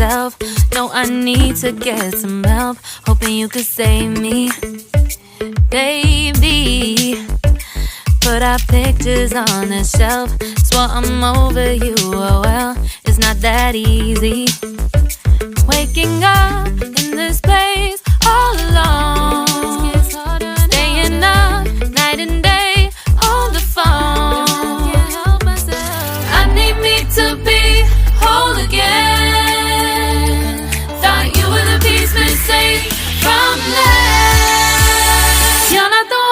myself. No, I need to get some help. Hoping you could save me, baby. Put our pictures on the shelf. Swore I'm over you, oh well, it's not that easy. Waking up in this place all alone, staying up night and day on the phone. I need me to be whole again. Thought you were the piece missing from last. You're not the one.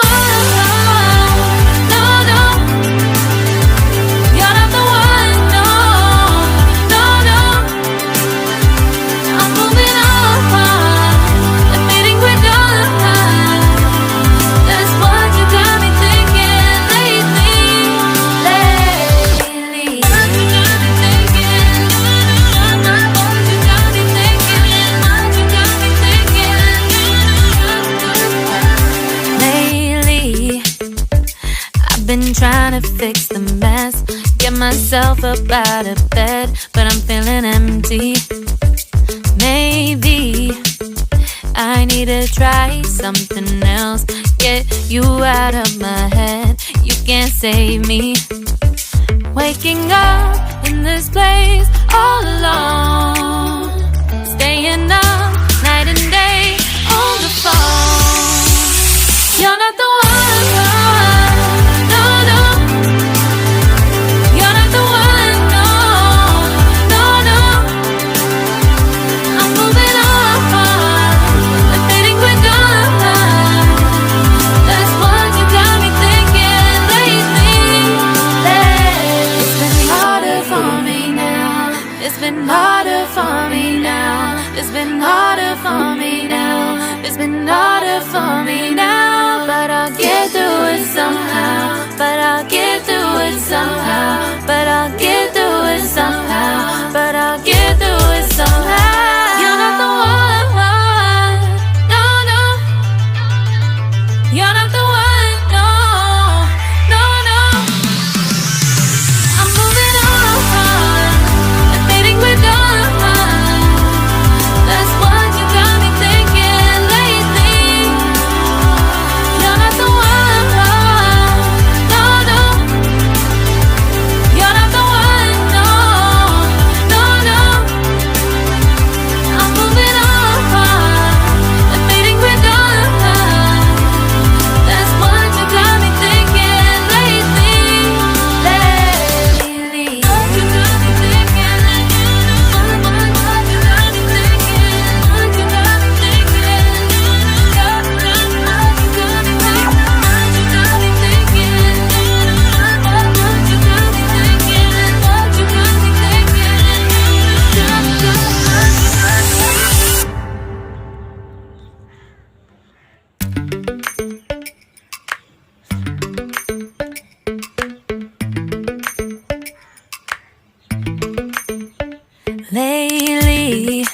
Been trying to fix the mess, get myself up out of bed, but I'm feeling empty. Maybe I need to try something else. Get you out of my head, you can't save me. Waking up in this place all alone, staying up night and day on the phone. You're not the one. It's been harder for me now. It's been harder for me now. It's been harder for me now. But I'll get through it somehow. But I'll get through it somehow. But I'll get through it somehow. But I'll get through it somehow. You're not the one. No, no. You're not the one. No, no, no. I'm moving on. Lately,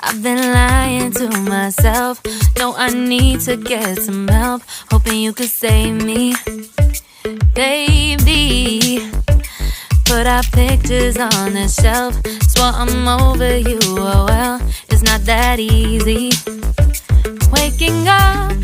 I've been lying to myself. No, I need to get some help. Hoping you could save me, baby. Put our pictures on the shelf. Swore I'm over you, oh well, it's not that easy. Waking up